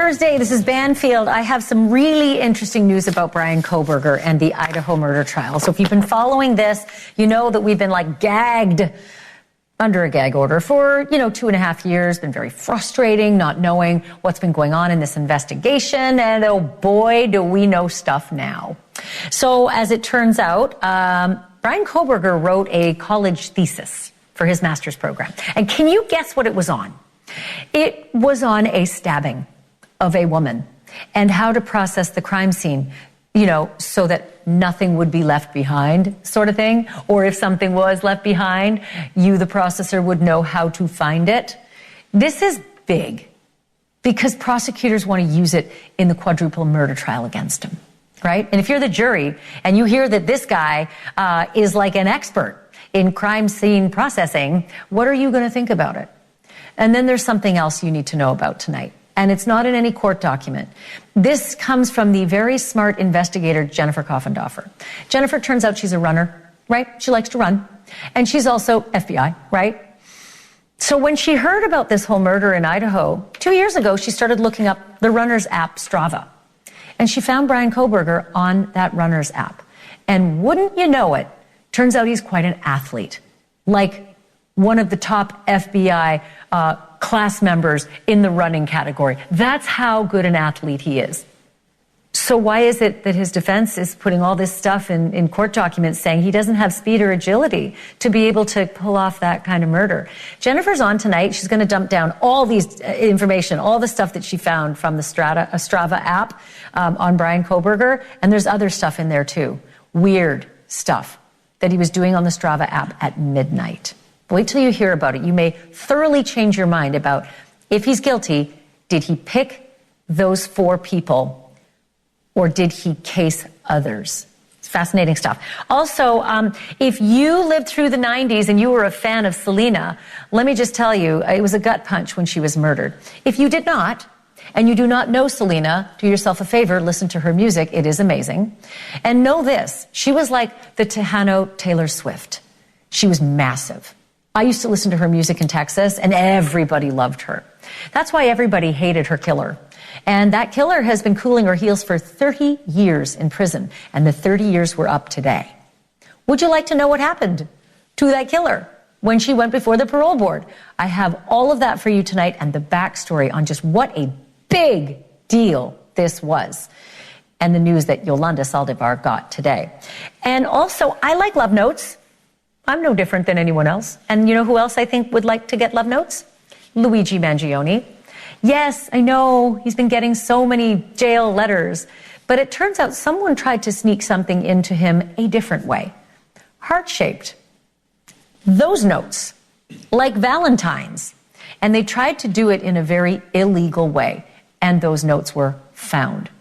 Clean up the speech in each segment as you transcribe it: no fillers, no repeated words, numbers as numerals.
Thursday. This is Banfield. I have some really interesting news about Bryan Kohberger and the Idaho murder trial. So if you've been following this, you know that we've been gagged under a gag order for, 2.5 years. Been very frustrating not knowing what's been going on in this investigation. And oh boy, do we know stuff now. So as it turns out, Bryan Kohberger wrote a college thesis for his master's program. And can you guess what it was on? It was on a stabbing of a woman and how to process the crime scene, so that nothing would be left behind, sort of thing. Or if something was left behind, you, the processor, would know how to find it. This is big because prosecutors want to use it in the quadruple murder trial against him, right? And if you're the jury and you hear that this guy is like an expert in crime scene processing, what are you going to think about it? And then there's something else you need to know about tonight. And it's not in any court document. This comes from the very smart investigator, Jennifer Coffendorfer. Jennifer, turns out she's a runner, right? She likes to run. And she's also FBI, right? So when she heard about this whole murder in Idaho, 2 years ago, she started looking up the runner's app, Strava. And she found Bryan Kohberger on that runner's app. And wouldn't you know it, turns out he's quite an athlete. Like one of the top FBI class members in the running category. That's how good an athlete he is. So why is it that his defense is putting all this stuff in court documents saying he doesn't have speed or agility to be able to pull off that kind of murder? Jennifer's on tonight. She's going to dump down all these information, all the stuff that she found from the Strava app on Bryan Kohberger. And there's other stuff in there too. Weird stuff that he was doing on the Strava app at midnight. Wait till you hear about it. You may thoroughly change your mind about if he's guilty, did he pick those 4 people or did he case others? It's fascinating stuff. Also, if you lived through the 90s and you were a fan of Selena, let me just tell you, it was a gut punch when she was murdered. If you did not, and you do not know Selena, do yourself a favor, listen to her music. It is amazing. And know this, she was like the Tejano Taylor Swift. She was massive. I used to listen to her music in Texas, and everybody loved her. That's why everybody hated her killer. And that killer has been cooling her heels for 30 years in prison, and the 30 years were up today. Would you like to know what happened to that killer when she went before the parole board? I have all of that for you tonight and the backstory on just what a big deal this was, and the news that Yolanda Saldivar got today. And also, I like love notes. I'm no different than anyone else. And you know who else I think would like to get love notes? Luigi Mangione. Yes, I know he's been getting so many jail letters, but it turns out someone tried to sneak something into him a different way. Heart-shaped. Those notes, like Valentine's. And they tried to do it in a very illegal way. And those notes were found.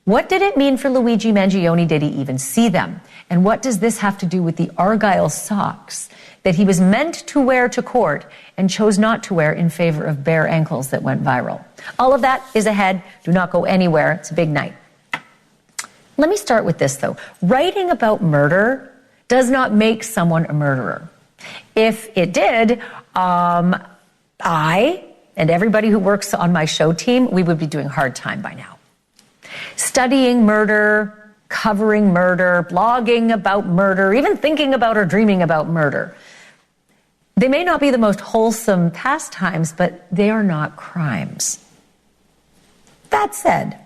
What did it mean for Luigi Mangione? Did he even see them? And what does this have to do with the Argyle socks that he was meant to wear to court and chose not to wear in favor of bare ankles that went viral? All of that is ahead. Do not go anywhere. It's a big night. Let me start with this, though. Writing about murder does not make someone a murderer. If it did, I and everybody who works on my show team, we would be doing hard time by now. Studying murder, covering murder, blogging about murder, even thinking about or dreaming about murder. They may not be the most wholesome pastimes, but they are not crimes. That said,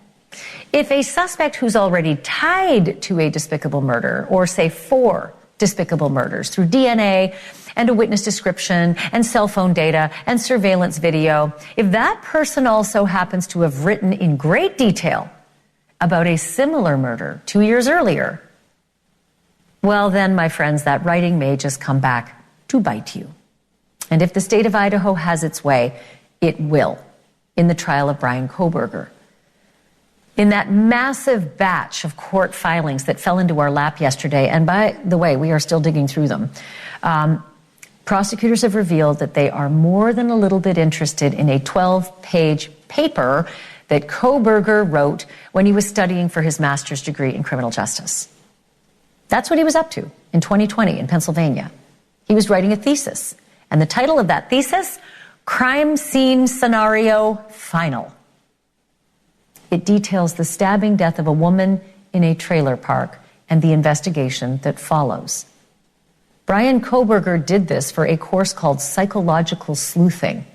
if a suspect who's already tied to a despicable murder, or say 4 despicable murders through DNA and a witness description and cell phone data and surveillance video, if that person also happens to have written in great detail about a similar murder 2 years earlier, well then, my friends, that writing may just come back to bite you. And if the state of Idaho has its way, it will in the trial of Bryan Kohberger. In that massive batch of court filings that fell into our lap yesterday, and by the way, we are still digging through them, prosecutors have revealed that they are more than a little bit interested in a 12-page paper that Kohberger wrote when he was studying for his master's degree in criminal justice. That's what he was up to in 2020 in Pennsylvania. He was writing a thesis, and the title of that thesis, Crime Scene Scenario Final. It details the stabbing death of a woman in a trailer park and the investigation that follows. Bryan Kohberger did this for a course called Psychological Sleuthing.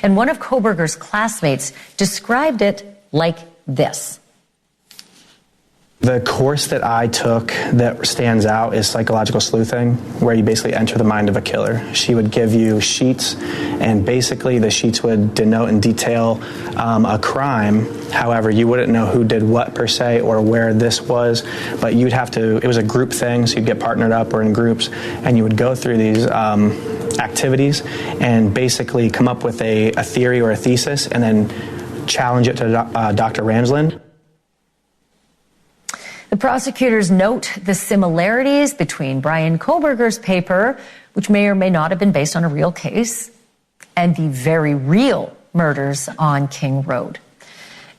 And one of Kohberger's classmates described it like this. The course that I took that stands out is psychological sleuthing, where you basically enter the mind of a killer. She would give you sheets, and basically the sheets would denote and detail a crime. However, you wouldn't know who did what per se or where this was, but you'd have to, it was a group thing, so you'd get partnered up or in groups, and you would go through these activities and basically come up with a theory or a thesis and then challenge it to Dr. Ramsland. The prosecutors note the similarities between Bryan Kohberger's paper, which may or may not have been based on a real case, and the very real murders on King Road.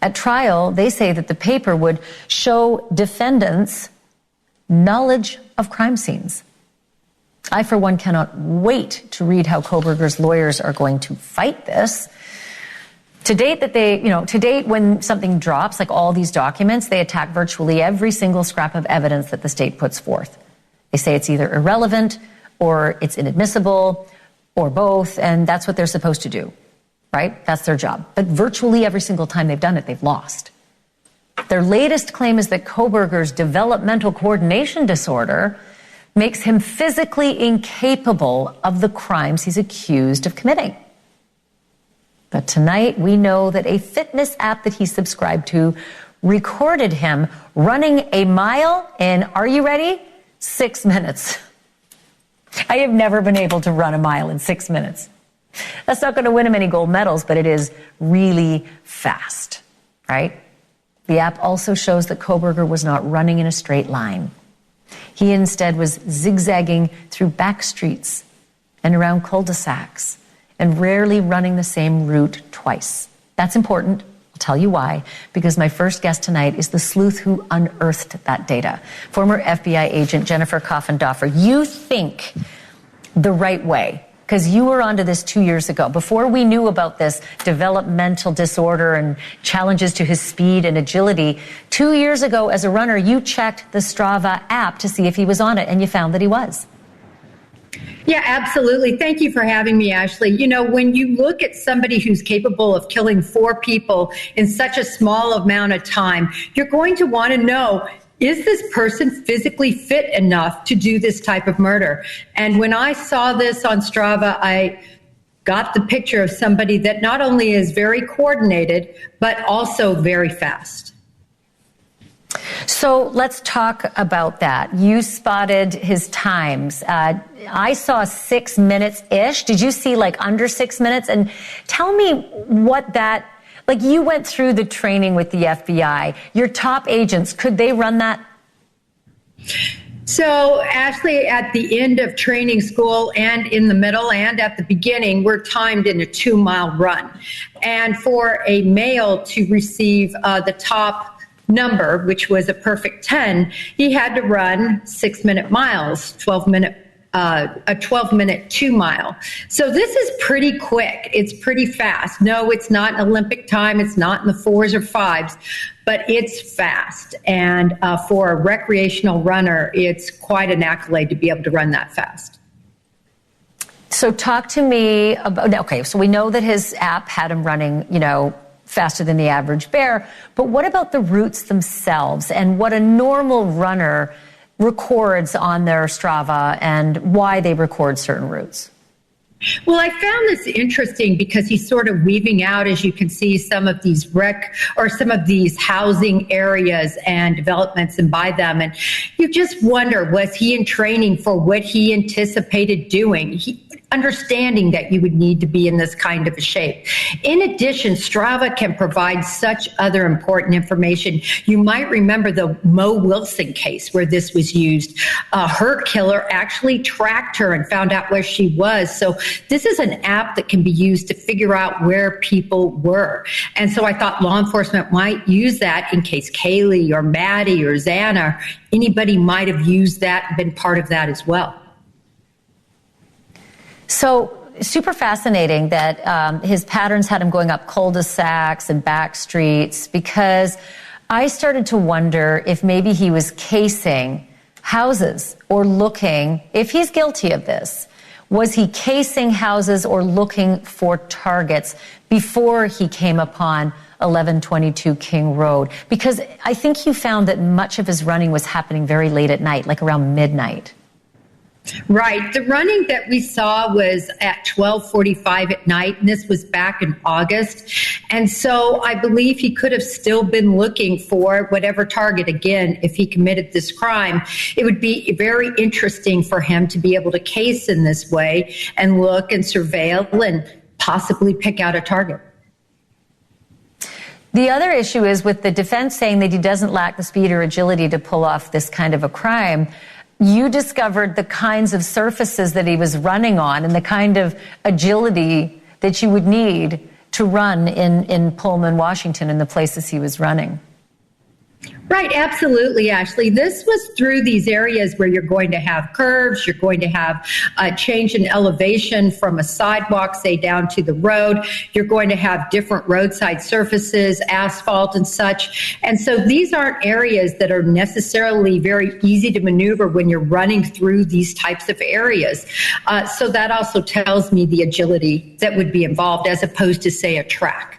At trial, they say that the paper would show defendants knowledge of crime scenes. I, for one, cannot wait to read how Kohberger's lawyers are going to fight this. To date, when something drops, like all these documents, they attack virtually every single scrap of evidence that the state puts forth. They say it's either irrelevant or it's inadmissible or both, and that's what they're supposed to do, right? That's their job. But virtually every single time they've done it, they've lost. Their latest claim is that Kohberger's developmental coordination disorder makes him physically incapable of the crimes he's accused of committing. But tonight, we know that a fitness app that he subscribed to recorded him running a mile in, are you ready? 6 minutes. I have never been able to run a mile in 6 minutes. That's not going to win him any gold medals, but it is really fast, right? The app also shows that Kohberger was not running in a straight line. He instead was zigzagging through back streets and around cul-de-sacs, and rarely running the same route twice. That's important. I'll tell you why. Because my first guest tonight is the sleuth who unearthed that data. Former FBI agent Jennifer Coffindoffer. You think the right way, because you were onto this 2 years ago. Before we knew about this developmental disorder and challenges to his speed and agility, 2 years ago as a runner, you checked the Strava app to see if he was on it, and you found that he was. Yeah, absolutely. Thank you for having me, Ashleigh. You know, when you look at somebody who's capable of killing 4 people in such a small amount of time, you're going to want to know, is this person physically fit enough to do this type of murder? And when I saw this on Strava, I got the picture of somebody that not only is very coordinated, but also very fast. So let's talk about that. You spotted his times. I saw 6 minutes-ish. Did you see like under 6 minutes? And tell me what that, like you went through the training with the FBI. Your top agents, could they run that? So, Ashleigh, at the end of training school and in the middle and at the beginning, we're timed in a 2-mile run. And for a male to receive the top number, which was a perfect 10, he had to run 6-minute miles, a 12-minute 2-mile. So this is pretty quick. It's pretty fast. No, it's not an Olympic time. It's not in the 4s or 5s, but it's fast. And for a recreational runner, it's quite an accolade to be able to run that fast. So talk to me about, okay, so we know that his app had him running, faster than the average bear, but what about the routes themselves and what a normal runner records on their Strava and why they record certain routes? Well, I found this interesting because he's sort of weaving out, as you can see, some of these some of these housing areas and developments and by them. And you just wonder, was he in training for what he anticipated doing? Understanding that you would need to be in this kind of a shape. In addition, Strava can provide such other important information. You might remember the Mo Wilson case where this was used. Her killer actually tracked her and found out where she was. So this is an app that can be used to figure out where people were. And so I thought law enforcement might use that in case Kaylee or Maddie or Xana, anybody might have used that and been part of that as well. So super fascinating that his patterns had him going up cul-de-sacs and back streets, because I started to wonder if maybe he was casing houses or looking, if he's guilty of this, was he casing houses or looking for targets before he came upon 1122 King Road? Because I think you found that much of his running was happening very late at night, like around midnight. Right. The running that we saw was at 12:45 at night, and this was back in August. And so I believe he could have still been looking for whatever target. Again, if he committed this crime, it would be very interesting for him to be able to case in this way and look and surveil and possibly pick out a target. The other issue is with the defense saying that he doesn't lack the speed or agility to pull off this kind of a crime. You discovered the kinds of surfaces that he was running on and the kind of agility that you would need to run in Pullman, Washington, in the places he was running. Right, absolutely, Ashleigh. This was through these areas where you're going to have curves, you're going to have a change in elevation from a sidewalk, say, down to the road. You're going to have different roadside surfaces, asphalt and such. And so these aren't areas that are necessarily very easy to maneuver when you're running through these types of areas. So that also tells me the agility that would be involved as opposed to, say, a track.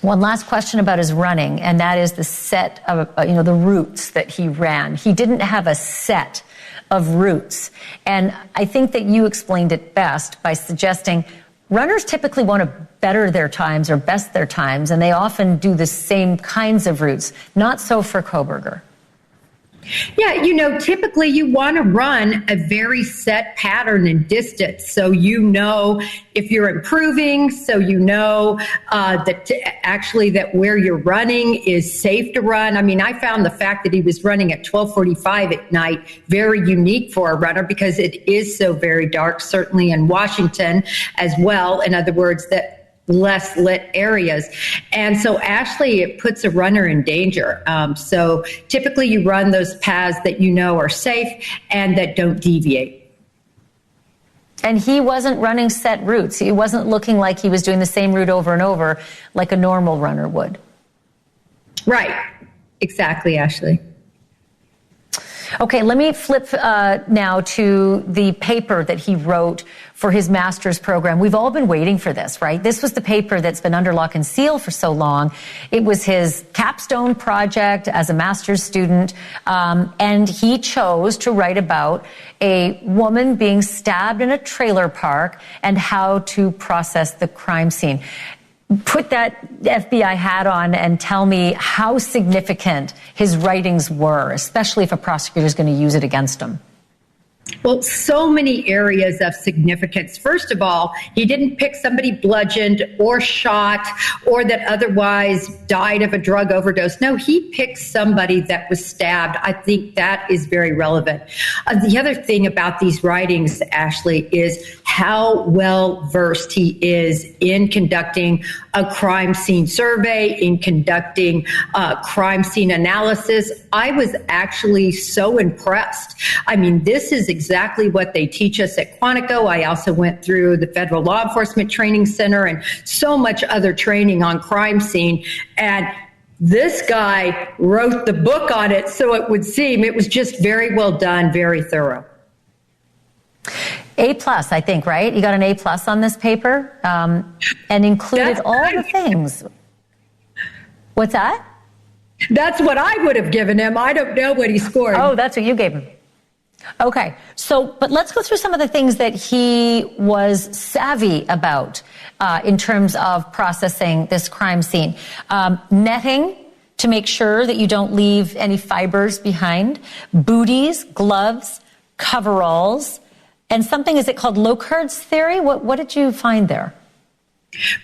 One last question about his running, and that is the set of, the routes that he ran. He didn't have a set of routes. And I think that you explained it best by suggesting runners typically want to better their times or best their times, and they often do the same kinds of routes. Not so for Kohberger. Yeah, typically you want to run a very set pattern and distance. So if you're improving, so that where you're running is safe to run. I mean, I found the fact that he was running at 12:45 at night very unique for a runner because it is so very dark, certainly in Washington as well. In other words, that less lit areas. And so Ashleigh, it puts a runner in danger. So typically you run those paths that are safe and that don't deviate. And he wasn't running set routes. He wasn't looking like he was doing the same route over and over like a normal runner would. Right. Exactly, Ashleigh. Okay, let me flip now to the paper that he wrote for his master's program. We've all been waiting for this, right? This was the paper that's been under lock and seal for so long. It was his capstone project as a master's student, and he chose to write about a woman being stabbed in a trailer park and how to process the crime scene. Put that FBI hat on and tell me how significant his writings were, especially if a prosecutor is going to use it against him. Well, so many areas of significance. First of all, he didn't pick somebody bludgeoned or shot or that otherwise died of a drug overdose. No, he picked somebody that was stabbed. I think that is very relevant. The other thing about these writings, Ashleigh, is how well versed he is in conducting a crime scene survey, in conducting crime scene analysis. I was actually so impressed. I mean, this is exactly what they teach us at Quantico. I also went through the Federal Law Enforcement Training Center and so much other training on crime scene. And this guy wrote the book on it, so it would seem it was just very well done, very thorough. A+, I think, right? You got an A+ on this paper, and included all the things. What's that? That's what I would have given him. I don't know what he scored. Oh, that's what you gave him. Okay, but let's go through some of the things that he was savvy about in terms of processing this crime scene. Netting to make sure that you don't leave any fibers behind, booties, gloves, coveralls, and something, is it called Locard's theory? What did you find there?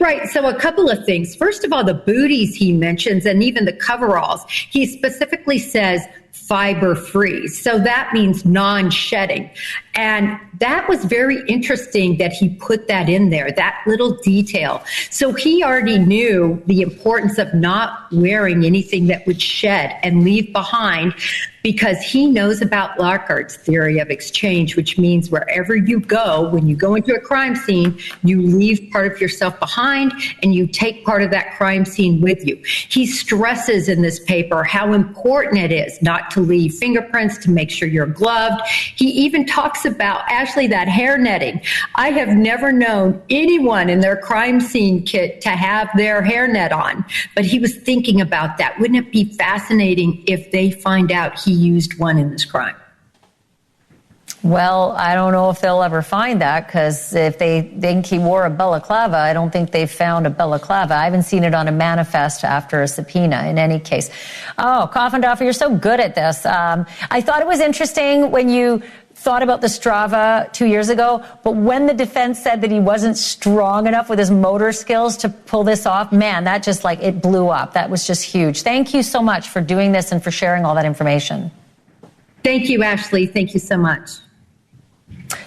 Right. So a couple of things. First of all, the booties he mentions and even the coveralls, he specifically says fiber free. So that means non-shedding. And that was very interesting that he put that in there, that little detail. So he already knew the importance of not wearing anything that would shed and leave behind, because he knows about Lockhart's theory of exchange, which means wherever you go, when you go into a crime scene, you leave part of yourself behind and you take part of that crime scene with you. He stresses in this paper how important it is not to leave fingerprints, to make sure you're gloved. He even talks about, Ashleigh, that hair netting. I have never known anyone in their crime scene kit to have their hairnet on, but he was thinking about that. Wouldn't it be fascinating if they find out he used one in this crime? Well, I don't know if they'll ever find that, because if they think he wore a balaclava, I don't think they've found a balaclava. I haven't seen it on a manifest after a subpoena in any case. Oh, Coffindoffer, you're so good at this. I thought it was interesting when you thought about the Strava 2 years ago, but when the defense said that he wasn't strong enough with his motor skills to pull this off, man, that just it blew up. That was just huge. Thank you so much for doing this and for sharing all that information. Thank you, Ashleigh. Thank you so much.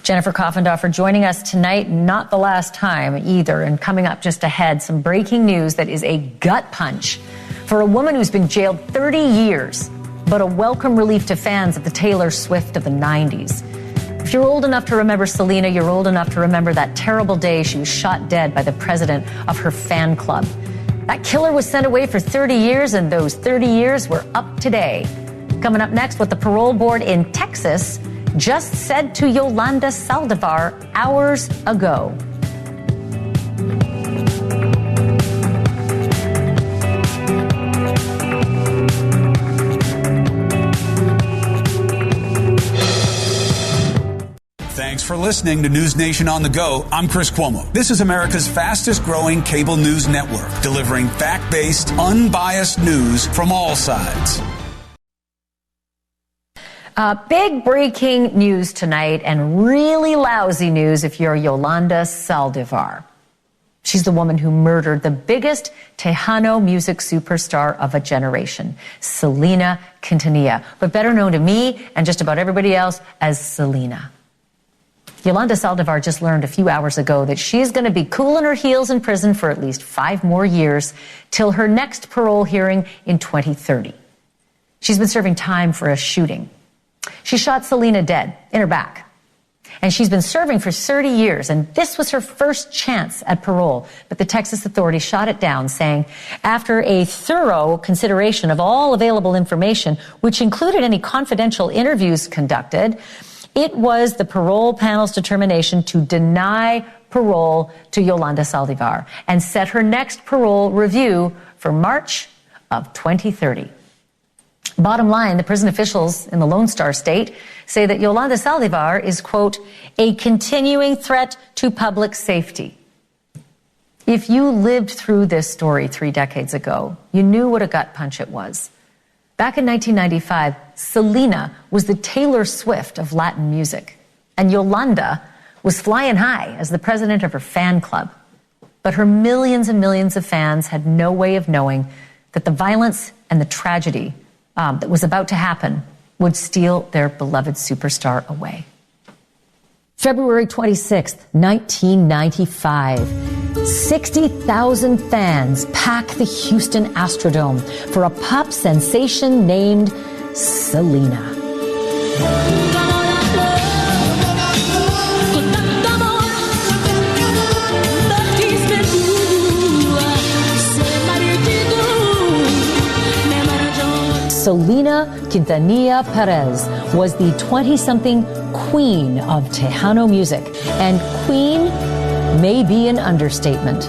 Jennifer Coffindoffer joining us tonight, not the last time either. And coming up just ahead, some breaking news that is a gut punch for a woman who's been jailed 30 years, but a welcome relief to fans of the Taylor Swift of the 90s. If you're old enough to remember Selena, you're old enough to remember that terrible day she was shot dead by the president of her fan club. That killer was sent away for 30 years, and those 30 years were up today. Coming up next, what the parole board in Texas just said to Yolanda Saldivar hours ago. Thanks for listening to NewsNation on the Go. I'm Chris Cuomo. This is America's fastest growing cable news network, delivering fact-based, unbiased news from all sides. Big breaking news tonight, and really lousy news if you're Yolanda Saldivar. She's the woman who murdered the biggest Tejano music superstar of a generation, Selena Quintanilla, but better known to me and just about everybody else as Selena. Yolanda Saldivar just learned a few hours ago that she's going to be cooling her heels in prison for at least 5 more years till her next parole hearing in 2030. She's been serving time for a shooting. She shot Selena dead in her back. And she's been serving for 30 years, and this was her first chance at parole. But the Texas authorities shot it down, saying, after a thorough consideration of all available information, which included any confidential interviews conducted, it was the parole panel's determination to deny parole to Yolanda Saldivar and set her next parole review for March of 2030. Bottom line, the prison officials in the Lone Star State say that Yolanda Saldivar is, quote, a continuing threat to public safety. If you lived through this story 3 decades ago, you knew what a gut punch it was. Back in 1995, Selena was the Taylor Swift of Latin music, and Yolanda was flying high as the president of her fan club. But her millions and millions of fans had no way of knowing that the violence and the tragedy that was about to happen would steal their beloved superstar away. February 26th, 1995. 60,000 fans pack the Houston Astrodome for a pop sensation named Selena. Selena Quintanilla Perez was the 20-something queen of Tejano music, and queen may be an understatement.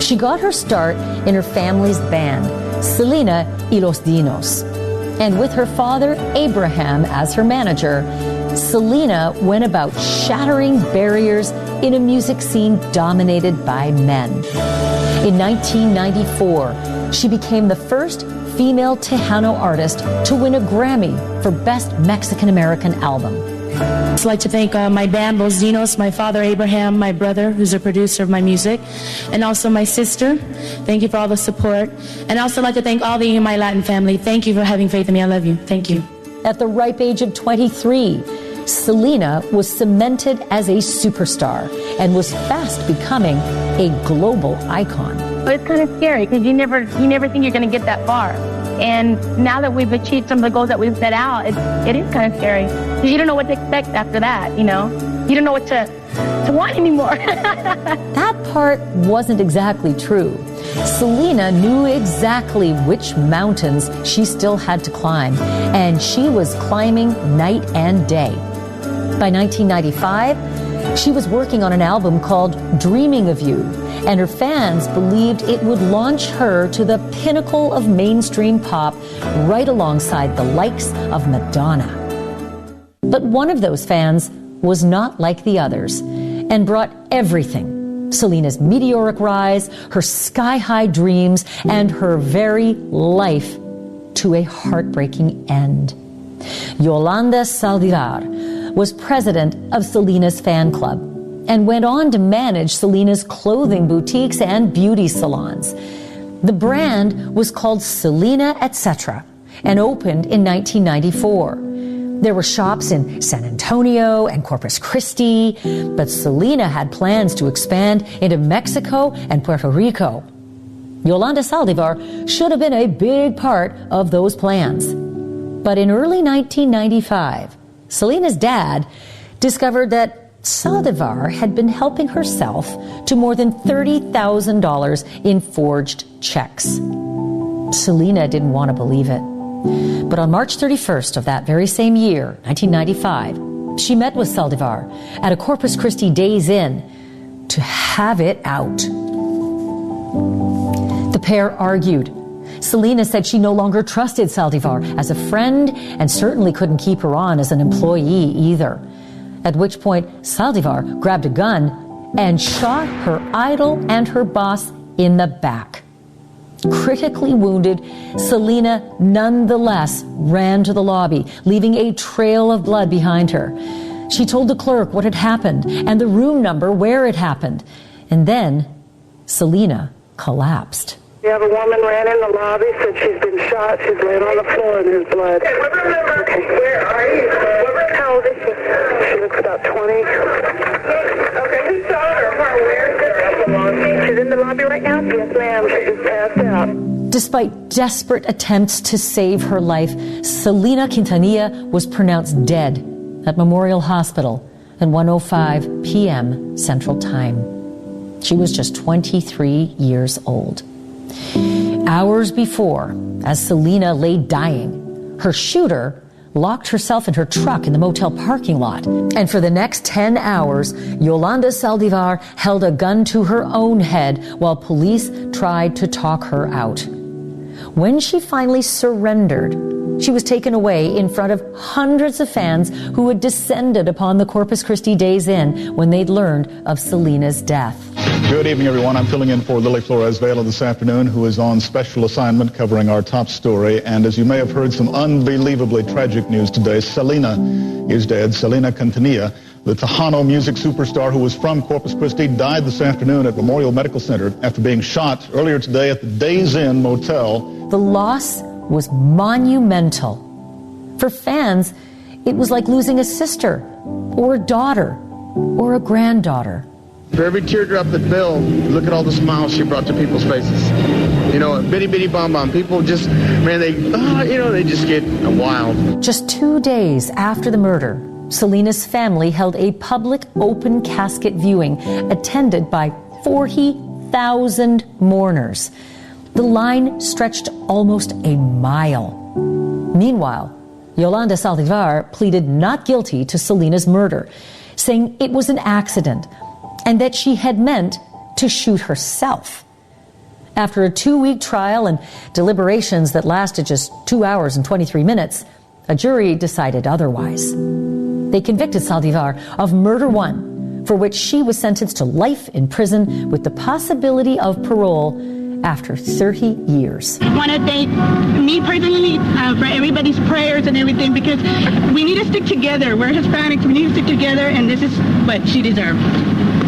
She got her start in her family's band, Selena y los Dinos. And with her father, Abraham, as her manager, Selena went about shattering barriers in a music scene dominated by men. In 1994, she became the first female Tejano artist to win a Grammy for Best Mexican-American Album. I'd like to thank my band, Los Dinos, my father, Abraham, my brother, who's a producer of my music, and also my sister. Thank you for all the support. And I also like to thank all the My Latin family. Thank you for having faith in me. I love you. Thank you. At the ripe age of 23, Selena was cemented as a superstar and was fast becoming a global icon. But it's kind of scary because you never think you're going to get that far. And now that we've achieved some of the goals that we've set out, it is kind of scary. Because you don't know what to expect after that, you know? You don't know what to want anymore. That part wasn't exactly true. Selena knew exactly which mountains she still had to climb, and she was climbing night and day. By 1995, she was working on an album called Dreaming of You, and her fans believed it would launch her to the pinnacle of mainstream pop, right alongside the likes of Madonna. But one of those fans was not like the others and brought everything. Selena's meteoric rise, her sky-high dreams, and her very life to a heartbreaking end. Yolanda Saldivar was president of Selena's fan club and went on to manage Selena's clothing boutiques and beauty salons. The brand was called Selena Etc. and opened in 1994. There were shops in San Antonio and Corpus Christi, but Selena had plans to expand into Mexico and Puerto Rico. Yolanda Saldivar should have been a big part of those plans. But in early 1995, Selena's dad discovered that Saldivar had been helping herself to more than $30,000 in forged checks. Selena didn't want to believe it. But on March 31st of that very same year, 1995, she met with Saldivar at a Corpus Christi Days Inn to have it out. The pair argued. Selena said she no longer trusted Saldivar as a friend and certainly couldn't keep her on as an employee either. At which point, Saldivar grabbed a gun and shot her idol and her boss in the back. Critically wounded, Selena nonetheless ran to the lobby, leaving a trail of blood behind her. She told the clerk what had happened and the room number where it happened. And then Selena collapsed. We have a woman ran in the lobby, said she's been shot. She's laying on the floor in his blood. Okay, what number? Okay. Where are you? How old is she? She looks about 20. Okay, who saw her? Where? She's in the lobby right now? Yes, ma'am. She just passed out. Despite desperate attempts to save her life, Selena Quintanilla was pronounced dead at Memorial Hospital at 1:05 p.m. Central Time. She was just 23 years old. Hours before, as Selena lay dying, her shooter locked herself in her truck in the motel parking lot. And for the next 10 hours, Yolanda Saldivar held a gun to her own head while police tried to talk her out. When she finally surrendered, she was taken away in front of hundreds of fans who had descended upon the Corpus Christi Days Inn when they'd learned of Selena's death. Good evening, everyone. I'm filling in for Lily Flores Vela this afternoon, who is on special assignment covering our top story. And as you may have heard, some unbelievably tragic news today. Selena is dead. Selena Quintanilla, the Tejano music superstar who was from Corpus Christi, died this afternoon at Memorial Medical Center after being shot earlier today at the Days Inn Motel. The loss was monumental. For fans, it was like losing a sister or a daughter or a granddaughter. For every teardrop that fell, look at all the smiles she brought to people's faces. You know, bitty bitty bomb bomb. People just, man, they just get wild. Just 2 days after the murder, Selena's family held a public open casket viewing attended by 40,000 mourners. The line stretched almost a mile. Meanwhile, Yolanda Saldivar pleaded not guilty to Selena's murder, saying it was an accident and that she had meant to shoot herself. After a 2-week trial and deliberations that lasted just 2 hours and 23 minutes, a jury decided otherwise. They convicted Saldivar of murder 1, for which she was sentenced to life in prison with the possibility of parole after 30 years. I want to thank me personally for everybody's prayers and everything, because we need to stick together. We're Hispanics. We need to stick together, and this is what she deserved.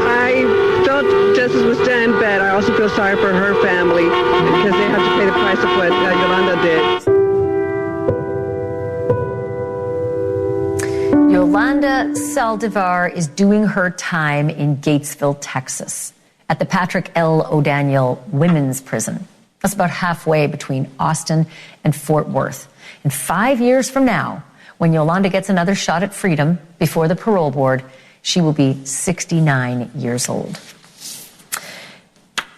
I felt justice was done, but I also feel sorry for her family because they have to pay the price of what Yolanda did. Yolanda Saldivar is doing her time in Gatesville, Texas, at the Patrick L. O'Daniel Women's Prison. That's about halfway between Austin and Fort Worth. And 5 years from now, when Yolanda gets another shot at freedom before the parole board, she will be 69 years old.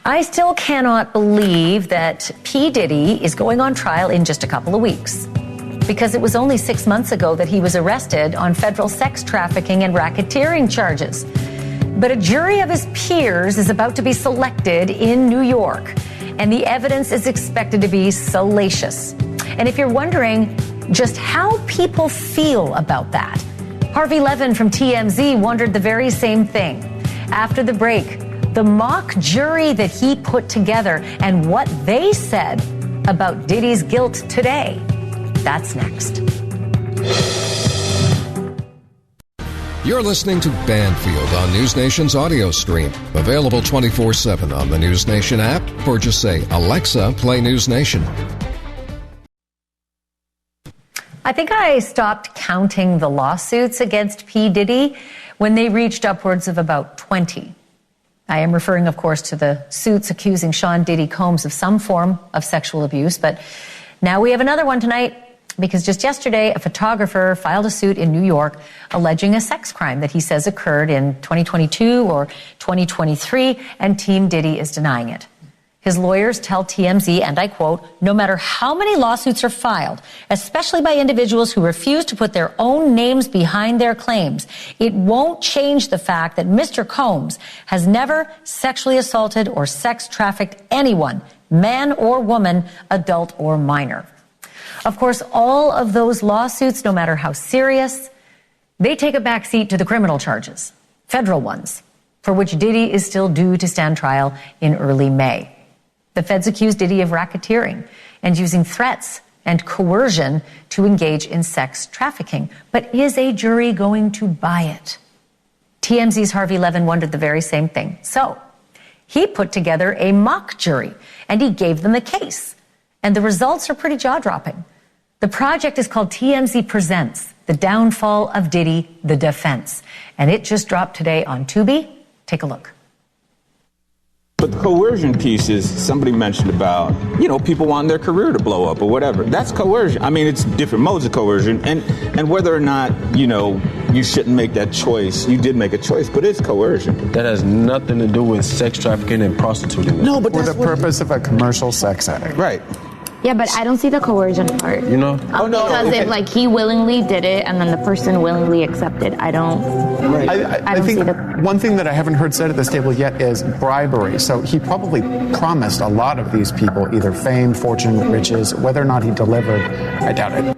I still cannot believe that P. Diddy is going on trial in just a couple of weeks, because it was only 6 months ago that he was arrested on federal sex trafficking and racketeering charges. But a jury of his peers is about to be selected in New York, and the evidence is expected to be salacious. And if you're wondering just how people feel about that, Harvey Levin from TMZ wondered the very same thing. After the break, the mock jury that he put together and what they said about Diddy's guilt today. That's next. You're listening to Banfield on NewsNation's audio stream. Available 24/7 on the NewsNation app, or just say, Alexa, play NewsNation. I think I stopped counting the lawsuits against P. Diddy when they reached upwards of about 20. I am referring, of course, to the suits accusing Sean Diddy Combs of some form of sexual abuse. But now we have another one tonight, because just yesterday, a photographer filed a suit in New York alleging a sex crime that he says occurred in 2022 or 2023, and Team Diddy is denying it. His lawyers tell TMZ, and I quote, "No matter how many lawsuits are filed, especially by individuals who refuse to put their own names behind their claims, it won't change the fact that Mr. Combs has never sexually assaulted or sex trafficked anyone, man or woman, adult or minor." Of course, all of those lawsuits, no matter how serious, they take a backseat to the criminal charges, federal ones, for which Diddy is still due to stand trial in early May. The feds accuse Diddy of racketeering and using threats and coercion to engage in sex trafficking. But is a jury going to buy it? TMZ's Harvey Levin wondered the very same thing. So he put together a mock jury and he gave them a case. And the results are pretty jaw-dropping. The project is called TMZ Presents, The Downfall of Diddy, The Defense. And it just dropped today on Tubi. Take a look. But the coercion piece is, somebody mentioned about, people wanting their career to blow up or whatever. That's coercion. I mean, it's different modes of coercion. And whether or not, you shouldn't make that choice, you did make a choice, but it's coercion. That has nothing to do with sex trafficking and prostituting. No, but for the purpose of a commercial sex act. Right. Yeah, but I don't see the coercion part. Because if he willingly did it and then the person willingly accepted, I don't I think see the... one thing that I haven't heard said at this table yet is bribery. So he probably promised a lot of these people either fame, fortune, riches. Whether or not he delivered, I doubt it.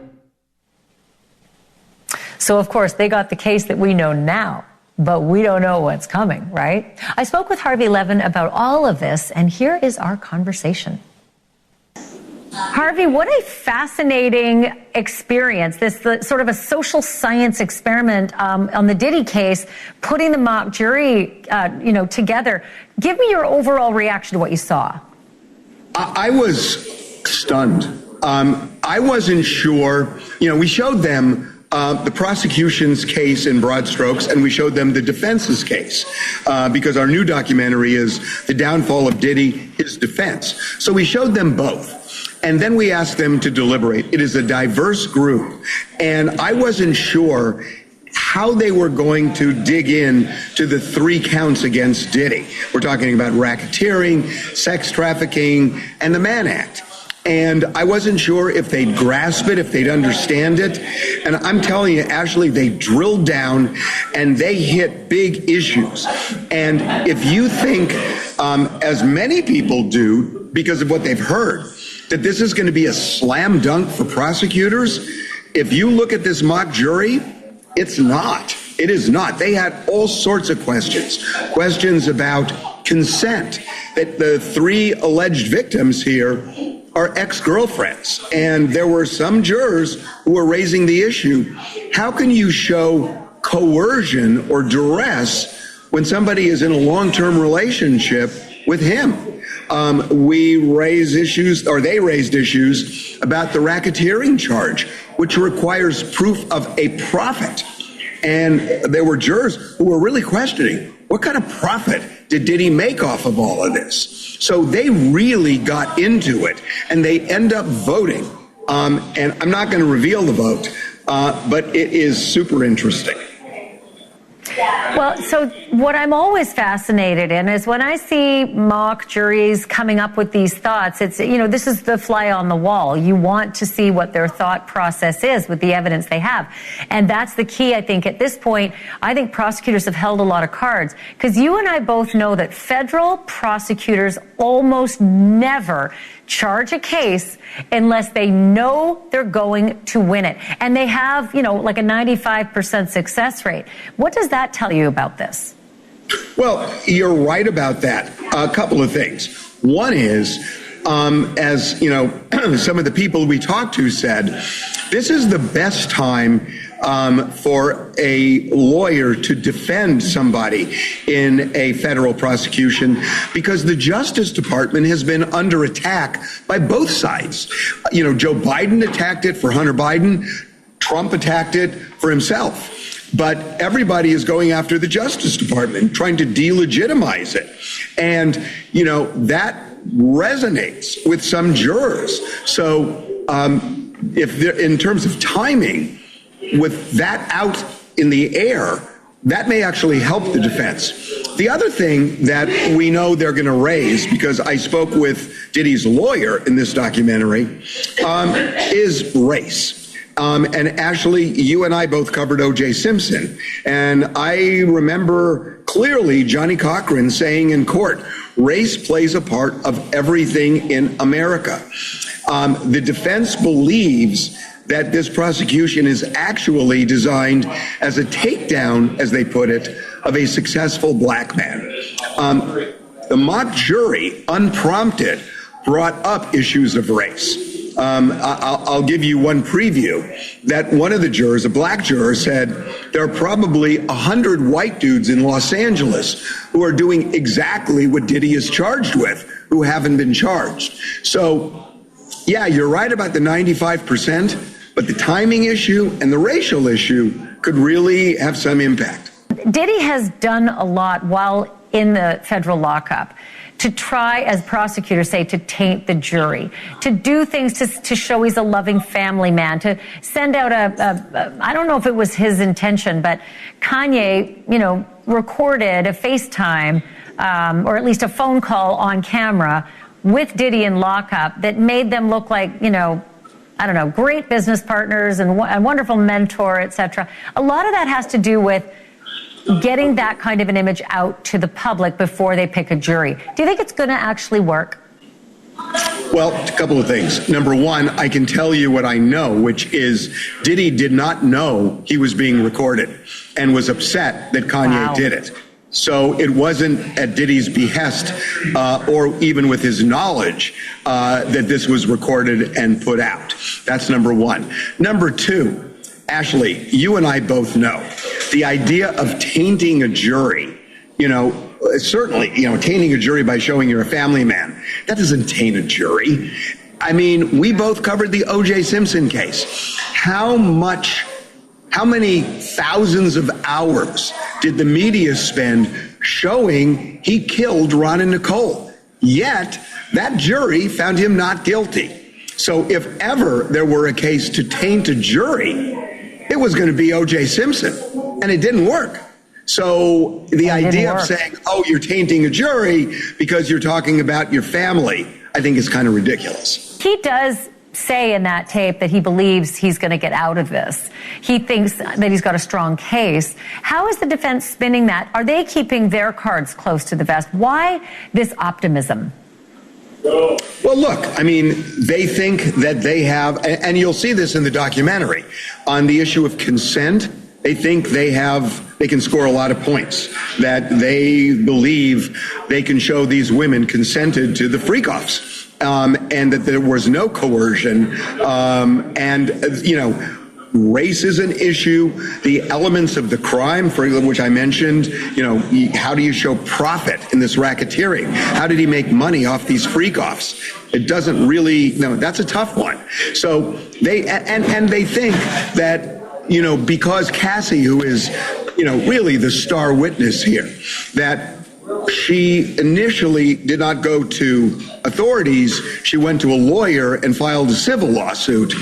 So, of course, they got the case that we know now, but we don't know what's coming, right? I spoke with Harvey Levin about all of this, and here is our conversation. Harvey, what a fascinating experience, this sort of a social science experiment on the Diddy case, putting the mock jury, together. Give me your overall reaction to what you saw. I was stunned. I wasn't sure. We showed them the prosecution's case in broad strokes, and we showed them the defense's case because our new documentary is The Downfall of Diddy, His Defense. So we showed them both. And then we asked them to deliberate. It is a diverse group. And I wasn't sure how they were going to dig in to the 3 counts against Diddy. We're talking about racketeering, sex trafficking, and the Mann Act. And I wasn't sure if they'd grasp it, if they'd understand it. And I'm telling you, Ashleigh, they drilled down and they hit big issues. And if you think, as many people do, because of what they've heard, that this is going to be a slam dunk for prosecutors, if you look at this mock jury, it's not. It is not. They had all sorts of questions about consent, that the 3 alleged victims here are ex-girlfriends. And there were some jurors who were raising the issue. How can you show coercion or duress when somebody is in a long-term relationship with him? We raise issues, or they raised issues about the racketeering charge, which requires proof of a profit. And there were jurors who were really questioning, what kind of profit did Diddy make off of all of this? So they really got into it, and they end up voting. And I'm not going to reveal the vote, but it is super interesting. Well, so what I'm always fascinated in is when I see mock juries coming up with these thoughts, it's, this is the fly on the wall. You want to see what their thought process is with the evidence they have. And that's the key, I think, at this point. I think prosecutors have held a lot of cards, because you and I both know that federal prosecutors almost never charge a case unless they know they're going to win it. And they have, like a 95% success rate. What does that tell you about this? Well, you're right about that. A couple of things. One is, as some of the people we talked to said, this is the best time for a lawyer to defend somebody in a federal prosecution, because the Justice Department has been under attack by both sides. Joe Biden attacked it for Hunter Biden. Trump attacked it for himself. But everybody is going after the Justice Department, trying to delegitimize it. And, that resonates with some jurors. So in terms of timing, with that out in the air, that may actually help the defense. The other thing that we know they're going to raise, because I spoke with Diddy's lawyer in this documentary, is race. And Ashleigh, you and I both covered O.J. Simpson. And I remember clearly Johnny Cochran saying in court, race plays a part of everything in America. The defense believes that this prosecution is actually designed as a takedown, as they put it, of a successful black man. The mock jury, unprompted, brought up issues of race. I'll give you one preview, that one of the jurors, a black juror, said there are probably 100 white dudes in Los Angeles who are doing exactly what Diddy is charged with, who haven't been charged. So, yeah, you're right about the 95%, but the timing issue and the racial issue could really have some impact. Diddy has done a lot while in the federal lockup to try, as prosecutors say, to taint the jury, to do things to show he's a loving family man, to send out I don't know if it was his intention, but Kanye, recorded a FaceTime, or at least a phone call on camera with Diddy in lockup that made them look like, great business partners and a wonderful mentor, etc. A lot of that has to do with getting that kind of an image out to the public before they pick a jury. Do you think it's going to actually work? Well, a couple of things. Number one, I can tell you what I know, which is Diddy did not know he was being recorded and was upset that Kanye did it. So it wasn't at Diddy's behest or even with his knowledge that this was recorded and put out. That's number one. Number two, Ashleigh, you and I both know the idea of tainting a jury, certainly, tainting a jury by showing you're a family man, that doesn't taint a jury. I mean, we both covered the O.J. Simpson case. How many thousands of hours did the media spend showing he killed Ron and Nicole? Yet, that jury found him not guilty. So if ever there were a case to taint a jury, it was going to be O.J. Simpson, and it didn't work. So the idea of saying, you're tainting a jury because you're talking about your family, I think is kind of ridiculous. He does say in that tape that he believes he's going to get out of this. He thinks that he's got a strong case. How is the defense spinning that? Are they keeping their cards close to the vest? Why this optimism? Well, look, I mean, they think that they have, and you'll see this in the documentary, on the issue of consent, they think they can score a lot of points, that they believe they can show these women consented to the freak-offs, and that there was no coercion, race is an issue. The elements of the crime, for which I mentioned, how do you show profit in this racketeering? How did he make money off these freak-offs? It doesn't really, that's a tough one. So they think that because Cassie, who is, really the star witness here, that she initially did not go to authorities. She went to a lawyer and filed a civil lawsuit.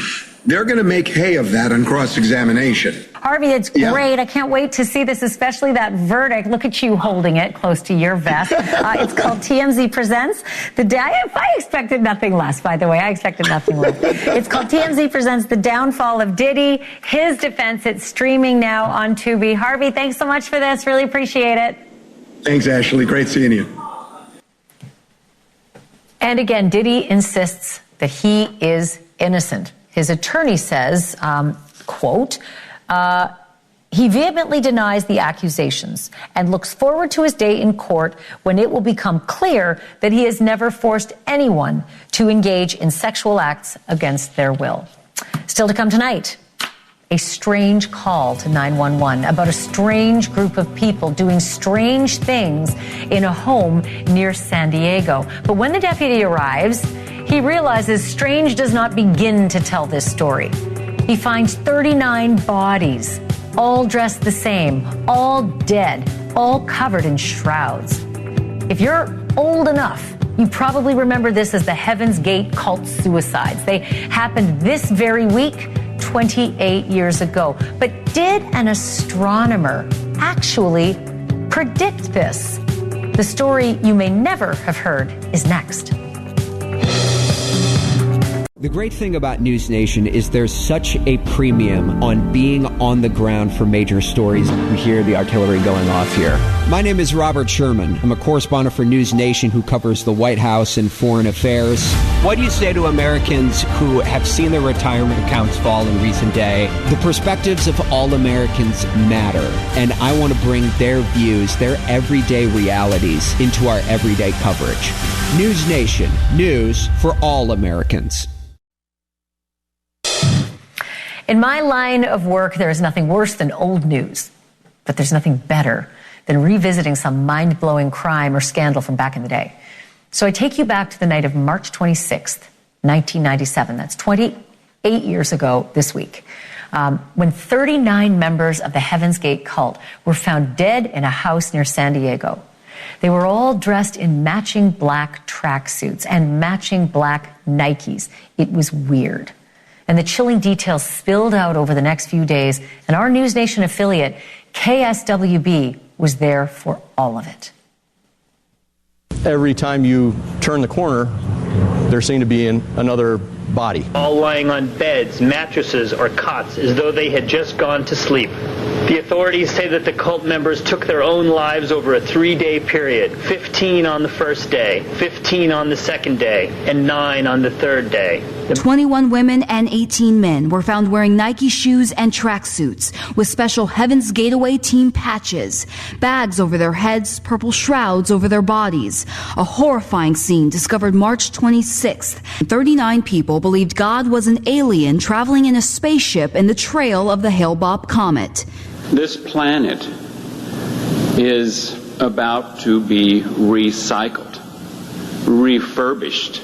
They're going to make hay of that on cross-examination. Harvey, it's great. I can't wait to see this, especially that verdict. Look at you holding it close to your vest. It's called TMZ Presents. I expected nothing less, by the way. I expected nothing less. It's called TMZ Presents The Downfall of Diddy, His Defense. It's streaming now on Tubi. Harvey, thanks so much for this. Really appreciate it. Thanks, Ashleigh. Great seeing you. And again, Diddy insists that he is innocent. His attorney says, quote, he vehemently denies the accusations and looks forward to his day in court when it will become clear that he has never forced anyone to engage in sexual acts against their will. Still to come tonight, a strange call to 911 about a strange group of people doing strange things in a home near San Diego. But when the deputy arrives, he realizes strange does not begin to tell this story. He finds 39 bodies, all dressed the same, all dead, all covered in shrouds. If you're old enough, you probably remember this as the Heaven's Gate cult suicides. They happened this very week, 28 years ago. But did an astronomer actually predict this? The story you may never have heard is next. The great thing about NewsNation is there's such a premium on being on the ground for major stories. We hear the artillery going off here. My name is Robert Sherman. I'm a correspondent for NewsNation who covers the White House and foreign affairs. What do you say to Americans who have seen their retirement accounts fall in recent day? The perspectives of all Americans matter, and I want to bring their views, their everyday realities into our everyday coverage. NewsNation, news for all Americans. In my line of work, there is nothing worse than old news, but there's nothing better than revisiting some mind-blowing crime or scandal from back in the day. So I take you back to the night of March 26th, 1997. That's 28 years ago this week, when 39 members of the Heaven's Gate cult were found dead in a house near San Diego. They were all dressed in matching black tracksuits and matching black Nikes. It was weird. And the chilling details spilled out over the next few days, and our NewsNation affiliate, KSWB, was there for all of it. Every time you turn the corner, there seemed to be another body. All lying on beds, mattresses, or cots as though they had just gone to sleep. The authorities say that the cult members took their own lives over a 3-day period, 15 on the first day, 15 on the second day, and 9 on the third day. 21 women and 18 men were found wearing Nike shoes and tracksuits with special Heaven's Gateway team patches, bags over their heads, purple shrouds over their bodies. A horrifying scene discovered March 26th. 39 people believed God was an alien traveling in a spaceship in the trail of the Hale-Bopp comet. This planet is about to be recycled, refurbished,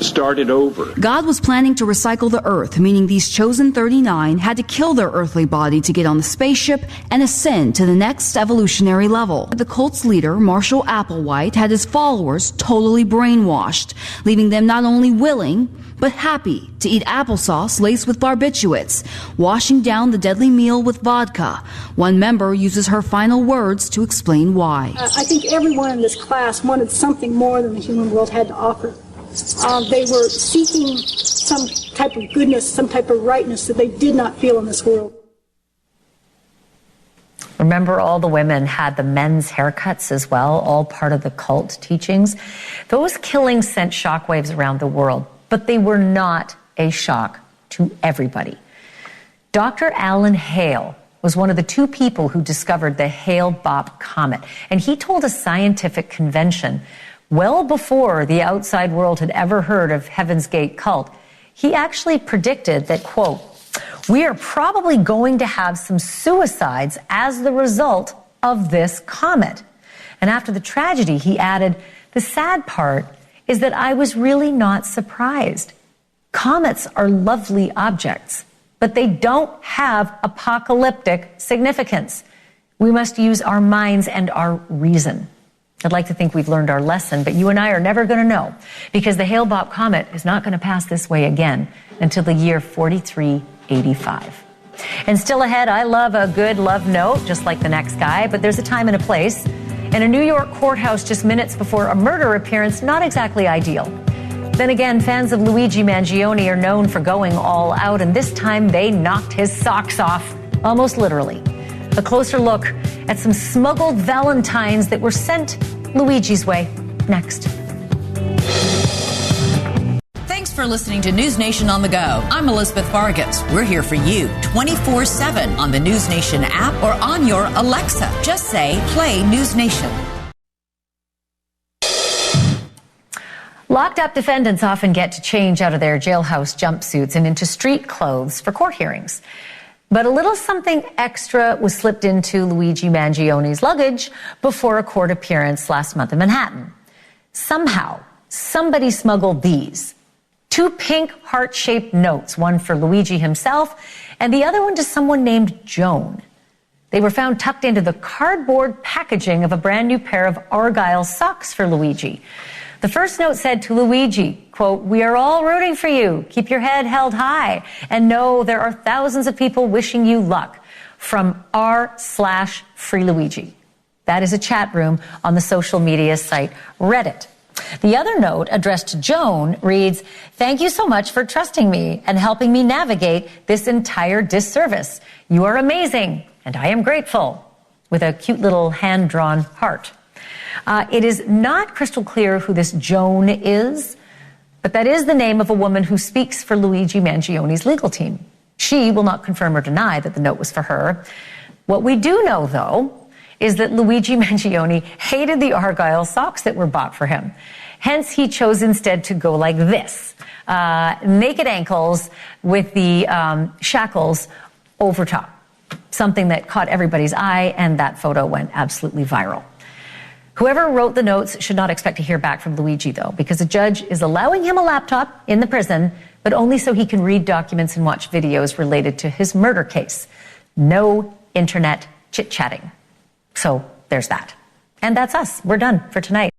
started over. God was planning to recycle the Earth, meaning these chosen 39 had to kill their earthly body to get on the spaceship and ascend to the next evolutionary level. The cult's leader, Marshall Applewhite, had his followers totally brainwashed, leaving them not only willing, but happy to eat applesauce laced with barbiturates, washing down the deadly meal with vodka. One member uses her final words to explain why. I think everyone in this class wanted something more than the human world had to offer. They were seeking some type of goodness, some type of rightness that they did not feel in this world. Remember, all the women had the men's haircuts as well, all part of the cult teachings. Those killings sent shockwaves around the world, but they were not a shock to everybody. Dr. Alan Hale was one of the 2 people who discovered the Hale-Bopp comet, and he told a scientific convention well before the outside world had ever heard of Heaven's Gate cult. He actually predicted that, quote, "We are probably going to have some suicides as the result of this comet." And after the tragedy, he added, "The sad part is that I was really not surprised. Comets are lovely objects, but they don't have apocalyptic significance. We must use our minds and our reason. I'd like to think we've learned our lesson, but you and I are never going to know, because the Hale-Bopp comet is not going to pass this way again until the year 4385. And still ahead, I love a good love note, just like the next guy, but there's a time and a place. In a New York courthouse just minutes before a murder appearance, not exactly ideal. Then again, fans of Luigi Mangione are known for going all out, and this time they knocked his socks off, almost literally. A closer look at some smuggled valentines that were sent Luigi's way. Next. Thanks for listening to News Nation on the Go. I'm Elizabeth Vargas. We're here for you 24/7 on the News Nation app or on your Alexa. Just say, play News Nation. Locked up defendants often get to change out of their jailhouse jumpsuits and into street clothes for court hearings. But a little something extra was slipped into Luigi Mangione's luggage before a court appearance last month in Manhattan. Somehow, somebody smuggled these. 2 pink heart-shaped notes, one for Luigi himself and the other one to someone named Joan. They were found tucked into the cardboard packaging of a brand new pair of Argyle socks for Luigi. The first note said to Luigi, quote, "We are all rooting for you. Keep your head held high and know there are thousands of people wishing you luck. From r/Free Luigi." That is a chat room on the social media site Reddit. The other note, addressed to Joan, reads, "Thank you so much for trusting me and helping me navigate this entire disservice. You are amazing, and I am grateful," with a cute little hand-drawn heart. It is not crystal clear who this Joan is, but that is the name of a woman who speaks for Luigi Mangione's legal team. She will not confirm or deny that the note was for her. What we do know, though, is that Luigi Mangione hated the Argyle socks that were bought for him. Hence, he chose instead to go like this, naked ankles with the shackles over top, something that caught everybody's eye, and that photo went absolutely viral. Whoever wrote the notes should not expect to hear back from Luigi, though, because a judge is allowing him a laptop in the prison, but only so he can read documents and watch videos related to his murder case. No internet chit-chatting. So there's that. And that's us. We're done for tonight.